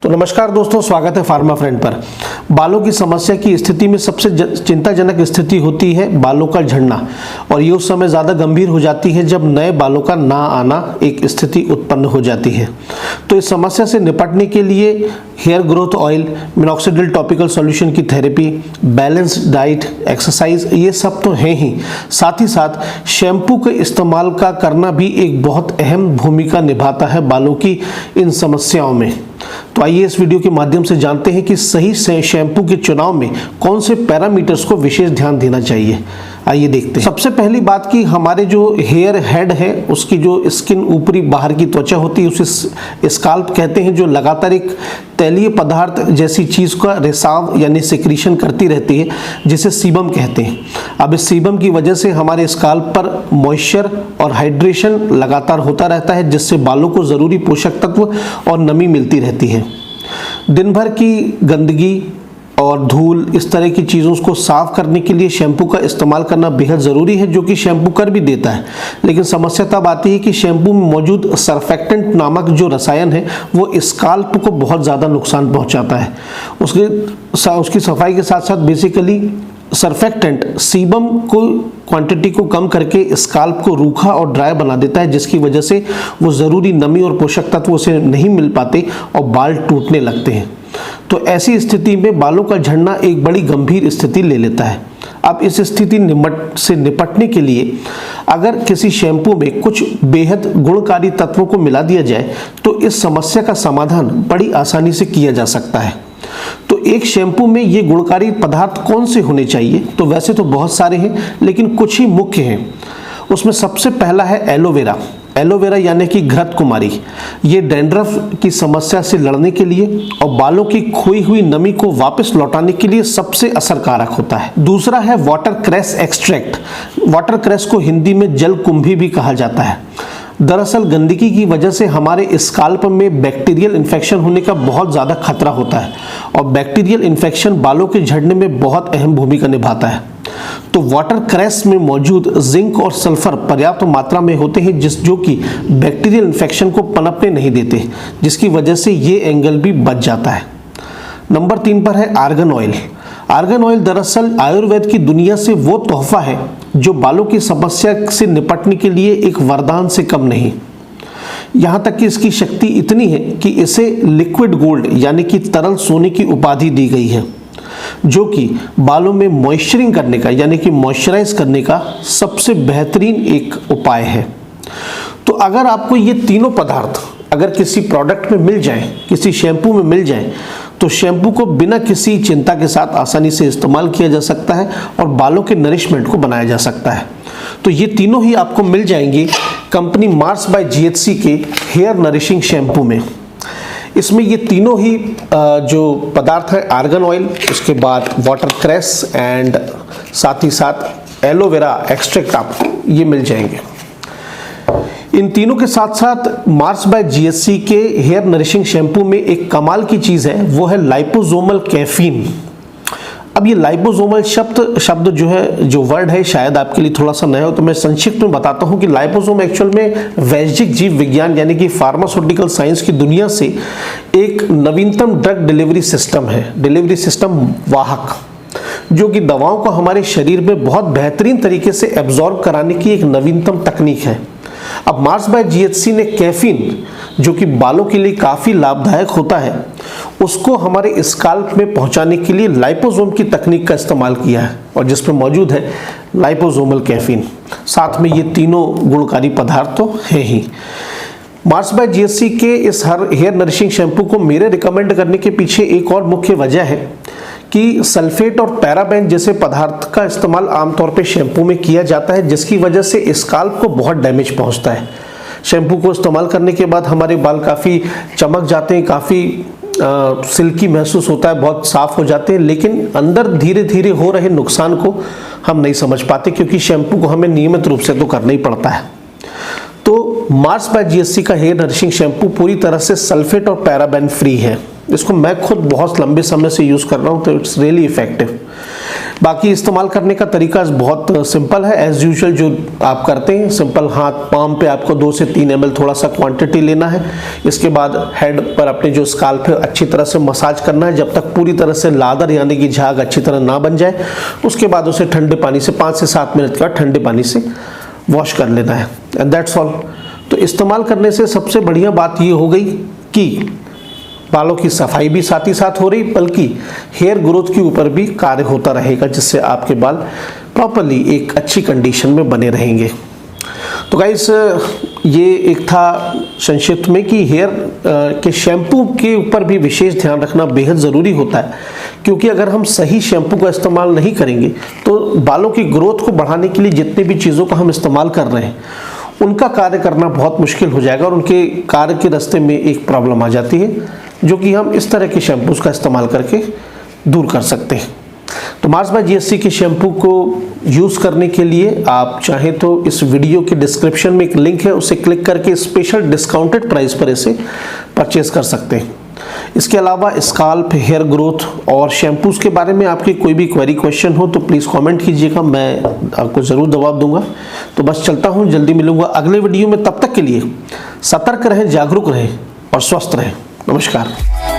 तो नमस्कार दोस्तों, स्वागत है फार्मा फ्रेंड पर। बालों की समस्या की स्थिति में सबसे चिंताजनक स्थिति होती है बालों का झड़ना, और ये उस समय ज़्यादा गंभीर हो जाती है जब नए बालों का ना आना एक स्थिति उत्पन्न हो जाती है। तो इस समस्या से निपटने के लिए hair growth oil, minoxidil topical solution की थेरेपी, बैलेंस्ड डाइट, एक्सरसाइज, ये सब तो हैं ही, साथ ही साथ शैम्पू के इस्तेमाल का करना भी एक बहुत अहम भूमिका निभाता है बालों की इन समस्याओं में। तो आइए इस वीडियो के माध्यम से जानते हैं कि सही से शैम्पू के चुनाव में कौन से पैरामीटर्स को विशेष ध्यान देना चाहिए। आइए देखते हैं। सबसे पहली बात कि हमारे जो हेयर हेड है उसकी जो स्किन ऊपरी बाहर की त्वचा होती है उसे स्काल्प कहते हैं, जो लगातार एक तैलीय पदार्थ जैसी चीज़ का रिसाव यानी सिक्रीशन करती रहती है, जिसे सीबम कहते हैं। अब इस सीबम की वजह से हमारे स्काल्प पर मॉइस्चर और हाइड्रेशन लगातार होता रहता है, जिससे बालों को ज़रूरी पोषक तत्व और नमी मिलती रहती है। दिन भर की गंदगी और धूल, इस तरह की चीज़ों को साफ करने के लिए शैम्पू का इस्तेमाल करना बेहद ज़रूरी है, जो कि शैम्पू कर भी देता है। लेकिन समस्या तब आती है कि शैम्पू में मौजूद सरफेक्टेंट नामक जो रसायन है वो स्काल्प को बहुत ज़्यादा नुकसान पहुंचाता है। उसकी सफाई के साथ साथ बेसिकली सरफेक्टेंट सीबम को क्वांटिटी को कम करके स्काल्प को रूखा और ड्राई बना देता है, जिसकी वजह से वो ज़रूरी नमी और पोषक तत्व उसे नहीं मिल पाते और बाल टूटने लगते हैं। तो ऐसी स्थिति में बालों का झड़ना एक बड़ी गंभीर स्थिति ले लेता है। अब इस स्थिति से निपटने के लिए अगर किसी शैम्पू में कुछ बेहद गुणकारी तत्वों को मिला दिया जाए तो इस समस्या का समाधान बड़ी आसानी से किया जा सकता है। तो एक शैम्पू में ये गुणकारी पदार्थ कौन से होने चाहिए? तो वैसे तो बहुत सारे हैं, लेकिन कुछ ही मुख्य हैं। उसमें सबसे पहला है एलोवेरा। एलोवेरा यानी कि घृत कुमारी। ये डैंड्रफ की समस्या से लड़ने के लिए और बालों की खोई हुई नमी को वापस लौटाने के लिए सबसे असरकारक होता है। दूसरा है watercress extract. Watercress को हिंदी में जल कुंभी भी कहा जाता है। दरअसल गंदगी की वजह से हमारे स्काल्प में बैक्टीरियल इन्फेक्शन होने का बहुत ज़्यादा खतरा होता है, और बैक्टीरियल इन्फेक्शन बालों के झड़ने में बहुत अहम भूमिका निभाता है। तो वाटर क्रेस में मौजूद जिंक और सल्फर पर्याप्त मात्रा में होते हैं, जो कि बैक्टीरियल इन्फेक्शन को पनपने नहीं देते, जिसकी वजह से ये एंगल भी बच जाता है। नंबर 3 पर है आर्गन ऑयल। आर्गन ऑयल दरअसल आयुर्वेद की दुनिया से वो तोहफा है जो बालों की समस्या से निपटने के लिए एक वरदान से कम नहीं। यहाँ तक कि इसकी शक्ति इतनी है कि इसे लिक्विड गोल्ड यानी कि तरल सोने की उपाधि दी गई है, जो कि बालों में मॉइस्चरिंग करने का यानी कि मॉइस्चराइज करने का सबसे बेहतरीन एक उपाय है। तो अगर आपको ये तीनों पदार्थ अगर किसी प्रोडक्ट में मिल जाए, किसी शैम्पू में मिल जाए, तो शैम्पू को बिना किसी चिंता के साथ आसानी से इस्तेमाल किया जा सकता है और बालों के नरिशमेंट को बनाया जा सकता है। तो ये तीनों ही आपको मिल जाएंगे कंपनी मार्स बाय जीएचसी के हेयर नरिशिंग शैम्पू में। इसमें ये तीनों ही जो पदार्थ है, आर्गन ऑयल, उसके बाद वाटर क्रेस एंड साथ ही साथ एलोवेरा एक्सट्रैक्ट, आपको ये मिल जाएंगे। इन तीनों के साथ साथ मार्स बाय जीएचसी के हेयर नरिशिंग शैम्पू में एक कमाल की चीज़ है, वो है लाइपोसोमल कैफीन। अब ये लाइपोसोमल शब्द जो है, जो वर्ड है, शायद आपके लिए थोड़ा सा नया हो, तो मैं संक्षिप्त में बताता हूँ कि लाइपोसोम एक्चुअल में वैश्विक जीव विज्ञान यानी कि फार्मास्यूटिकल साइंस की दुनिया से एक नवीनतम ड्रग डिलीवरी सिस्टम है, डिलीवरी सिस्टम वाहक, जो कि दवाओं को हमारे शरीर में बहुत बेहतरीन तरीके से एब्जॉर्ब कराने की एक नवीनतम तकनीक है। अब मार्स बाय जीएचसी ने कैफीन, जो कि बालों के लिए काफ़ी लाभदायक होता है, उसको हमारे स्काल्प में पहुंचाने के लिए लाइपोसोम की तकनीक का इस्तेमाल किया है, और जिसमें मौजूद है लाइपोसोमल कैफीन। साथ में ये तीनों गुणकारी पदार्थ तो है ही। मार्स बाय जीएचसी के इस हेयर नरिशिंग शैम्पू को मेरे रिकमेंड करने के पीछे एक और मुख्य वजह है कि सल्फेट और पैराबेन जैसे पदार्थ का इस्तेमाल आमतौर पे शैम्पू में किया जाता है, जिसकी वजह से स्काल्प को बहुत डैमेज पहुंचता है। शैम्पू को इस्तेमाल करने के बाद हमारे बाल काफ़ी चमक जाते हैं, काफ़ी सिल्की महसूस होता है, बहुत साफ हो जाते हैं, लेकिन अंदर धीरे धीरे हो रहे नुकसान को हम नहीं समझ पाते, क्योंकि शैम्पू को हमें नियमित रूप से तो करना ही पड़ता है। तो मार्स बाय जीएससी का हेयर नरिशिंग शैम्पू पूरी तरह से सल्फेट और पैराबेन फ्री है। इसको मैं खुद बहुत लंबे समय से यूज़ कर रहा हूँ, तो इट्स रियली इफेक्टिव। बाकी इस्तेमाल करने का तरीका बहुत सिंपल है, एज यूजुअल जो आप करते हैं। सिंपल हाथ पाम पे आपको 2 से 3 ml थोड़ा सा क्वांटिटी लेना है। इसके बाद हेड पर अपने जो स्काल्प है अच्छी तरह से मसाज करना है जब तक पूरी तरह से लादर यानी कि झाग अच्छी तरह ना बन जाए। उसके बाद उसे ठंडे पानी से 5 से 7 मिनट का ठंडे पानी से वॉश कर लेना है, एंड दैट्स ऑल। तो इस्तेमाल करने से सबसे बढ़िया बात ये हो गई कि बालों की सफाई भी साथ ही साथ हो रही, बल्कि हेयर ग्रोथ के ऊपर भी कार्य होता रहेगा, जिससे आपके बाल प्रॉपरली एक अच्छी कंडीशन में बने रहेंगे। तो गाइस, ये एक था संक्षिप्त में कि हेयर के शैम्पू के ऊपर भी विशेष ध्यान रखना बेहद ज़रूरी होता है, क्योंकि अगर हम सही शैम्पू का इस्तेमाल नहीं करेंगे तो बालों की ग्रोथ को बढ़ाने के लिए जितनी भी चीज़ों का हम इस्तेमाल कर रहे हैं उनका कार्य करना बहुत मुश्किल हो जाएगा और उनके कार्य के रास्ते में एक प्रॉब्लम आ जाती है, जो कि हम इस तरह के शैम्पूज़ का इस्तेमाल करके दूर कर सकते हैं। तो मार्स बाय जीएससी के शैम्पू को यूज़ करने के लिए आप चाहें तो इस वीडियो के डिस्क्रिप्शन में एक लिंक है, उसे क्लिक करके स्पेशल डिस्काउंटेड प्राइस पर इसे परचेज कर सकते हैं। इसके अलावा स्काल्प, हेयर ग्रोथ और शैम्पूज़ के बारे में आपकी कोई भी क्वेरी क्वेश्चन हो तो प्लीज़ कमेंट कीजिएगा, मैं आपको ज़रूर जवाब दूंगा। तो बस चलता हूँ, जल्दी मिलूंगा अगले वीडियो में। तब तक के लिए सतर्क रहें, जागरूक रहें और स्वस्थ रहें। नमस्कार।